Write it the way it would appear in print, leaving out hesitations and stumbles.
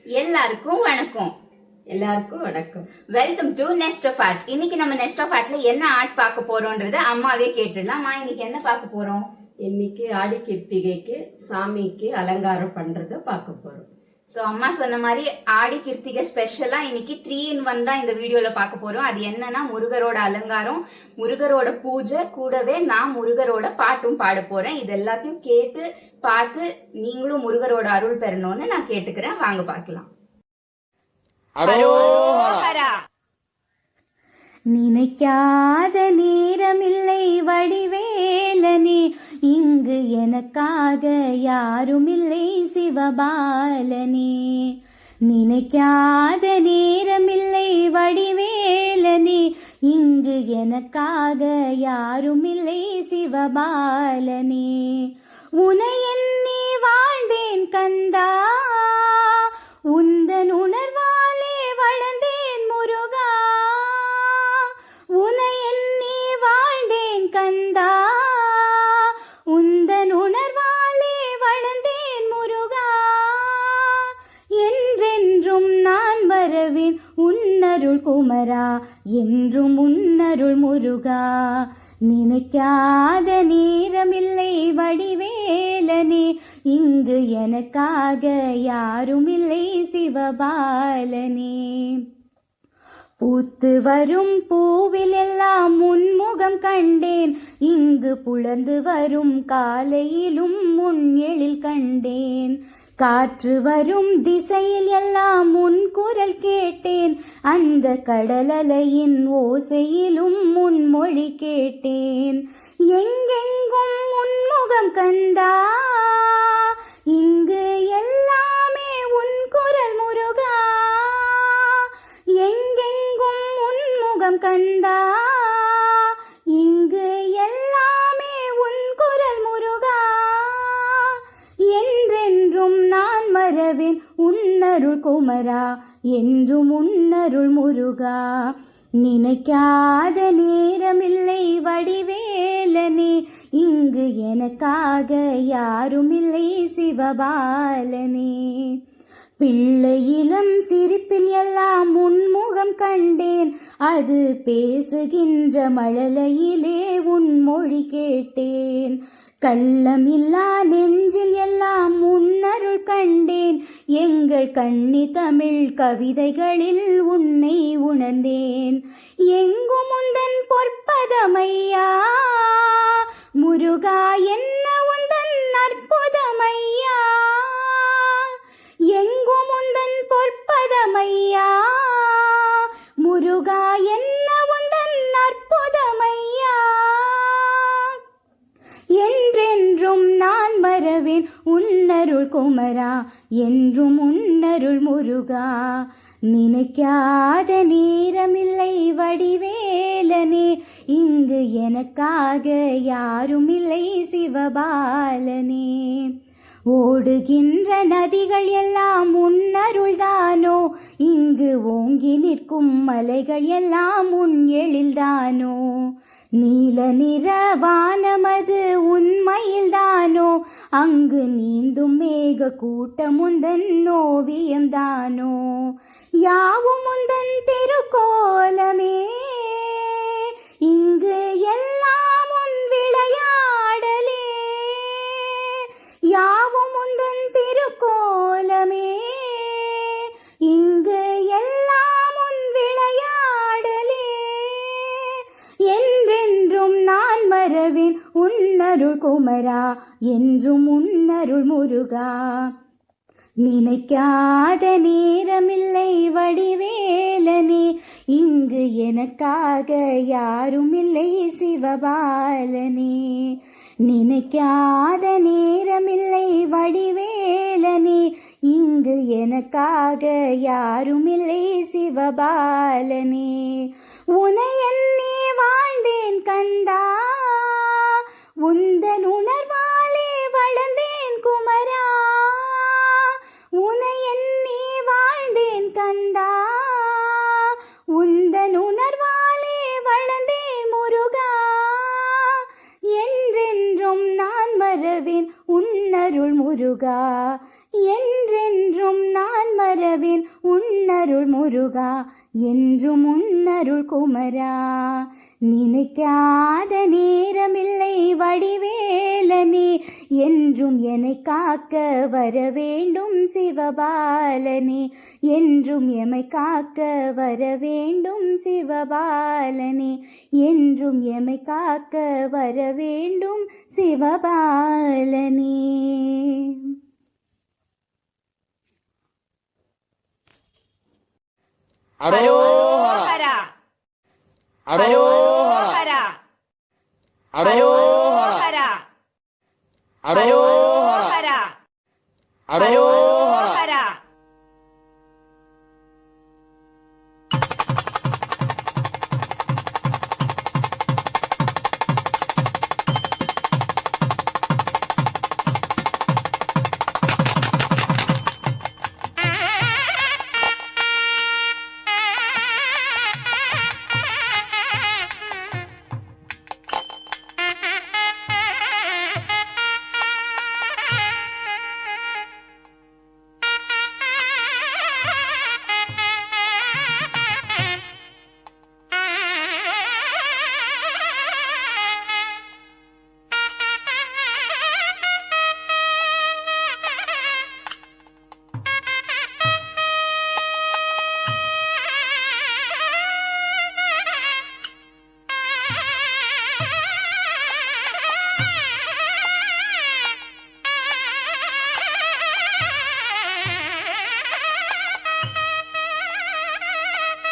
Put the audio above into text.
எல்லாருக்கும் வணக்கம். Welcome to nest of art. இன்னைக்கு நம்ம நெஸ்ட் ஆஃப் ஆர்ட்ல என்ன ஆர்ட் பார்க்க போறோம்ன்றத அம்மாவே கேட்டுடலாம். அம்மா, இன்னைக்கு என்ன பார்க்க போறோம்? இன்னைக்கு ஆடி கிருத்திகைக்கு சாமிக்கு அலங்காரம் பண்றத பார்க்க போறோம். ஸோ அம்மா சொன்ன மாதிரி ஆடி கிருத்திகை ஸ்பெஷலா இன்னைக்கு 3 in 1 தான் இந்த வீடியோல பார்க்க போறோம். அது என்னன்னா முருகரோட அலங்காரம், முருகரோட பூஜை, கூடவே நான் முருகரோட பாட்டும் பாட போறேன். இது எல்லாத்தையும் கேட்டு பார்த்து நீங்களும் முருகரோட அருள் பெறணும்னு நான் கேட்டுக்கிறேன். வாங்க பார்க்கலாம். அரோஹரா. நினைக்காத நேரமில்லை வடிவேலனே, இங்கு எனக்காக யாருமில்லை சிவபாலனே. நினைக்காத நேரமில்லை வடிவேலனே, இங்கு எனக்காக யாருமில்லை சிவபாலனே. உனை எண்ணி வாழ்ந்தேன் கந்தா, உந்தன் உணர்வாலே வளர்ந்தேன் முருகா. உனை எண்ணி வாழ்ந்தேன் கந்தா, உந்தன் உணர்வாலே வளர்ந்தேன் முருகா. என்றென்றும் நான் வரவேன் உன்னருள் குமரா, என்றும் உன்னருள் முருகா. நினைக்காத நேரமில்லை வடிவேலனே, இங்கு எனக்காக யாருமில்லை சிவபாலனே. பூத்து வரும் பூவில் எல்லாம் முன்முகம் கண்டேன், இங்கு புலர்ந்து வரும் காலையிலும் முன் எழில் கண்டேன். காற்று வரும் திசையில் எல்லாம் முன் குரல் கேட்டேன், அந்த கடலலையின் ஓசையிலும் முன்மொழி கேட்டேன். எங்கெங்கும் முன்முகம் கந்தா, இங்கு எல்லாமே உன் குரல் முருகா. எங்கெங்கும் உன்முகம் கந்தா, இங்கு எல்லாமே உன் குரல் முருகா. என்றென்றும் நான் மறவேன் உன்னருள் குமரா, என்றும் உன்னருள் முருகா. நினைக்காத நேரமில்லை வடிவேலனே, இங்கு எனக்காக யாருமில்லை சிவபாலனே. பிள்ளை இளம் சிரிப்பில் எல்லாம் உன்முகம் கண்டேன், அது பேசுகின்ற மழலையிலே உன் மொழி கேட்டேன். கள்ளமில்லா நெஞ்சில் எல்லாம் உன்னருள் கண்டேன், எங்கள் கண்ணி தமிழ் கவிதைகளில் உன்னை உணர்ந்தேன். எங்கும் உந்தன் பொற்பதமையா முருகா, என்ன உந்தன் அற்புதமையா. எங்கும் உந்தன் பொற்பதமையா முருகா, என்ன உந்தன் அற்புதமையா. என்றென்றும் நான் மறவேன் உன்னருள் குமரா, என்றும் உன்னருள் முருகா. நினைக்காத நேரமில்லை வடிவேலனே, இங்கு எனக்காக யாருமில்லை சிவபாலனே. ஓடுகின்ற நதிகள் எல்லாம் உன்னருள்தானோ, இங்கு ஓங்கி நிற்கும் மலைகள் எல்லாம் உன் எழில்தானோ. நீல நிற வானமது உண்மையில்தானோ, அங்கு நீந்தும் மேக கூட்டம் உந்தன் ஓவியம்தானோ. யாவும் உந்தன் திருக்கோலமே, இங்கு எல்லாம் உன் விளையாடலே. யாவும் உந்தன் திருக்கோலமே, இங்கு எல்லாம் உன் விளையாடலே. என்றென்றும் நான் மறவேன் உன்னருள் குமரா, என்றும் உன்னருள் முருகா. நினைக்காத நேரமில்லை வடிவேலனே, இங்கு எனக்காக யாருமில்லை சிவபாலனே. நினைக்காத நேரமில்லை வடிவேலனே, இங்கு எனக்காக யாருமில்லை சிவபாலனே. உனை எண்ணி வாழ்ந்தேன் கந்தா, உந்தன் உணர்வாலே வளர்ந்தேன் குமரா. உனை எண்ணி வாழ்ந்தேன் கந்தா, உந்தன் உணர்வாலே வளர்ந்தேன் முருகா. என்றென்றும் நான் மறவேன் உன்னருள் முருகா, என்றென்றும் நான் மறவேன் உன்னருள் முருகா, என்றும் உன்னருள் குமரா. நினைக்காத நேரமில்லை வடிவேலனே, என்றும் என்னை காக்க வர வேண்டும் சிவபாலனே, என்றும் எமை காக்க வர வேண்டும் சிவபாலனே, என்றும் எமை காக்க வர வேண்டும் சிவபாலனே. அரோஹரா அரோஹரா அரோஹரா அரோஹரா அரோஹரா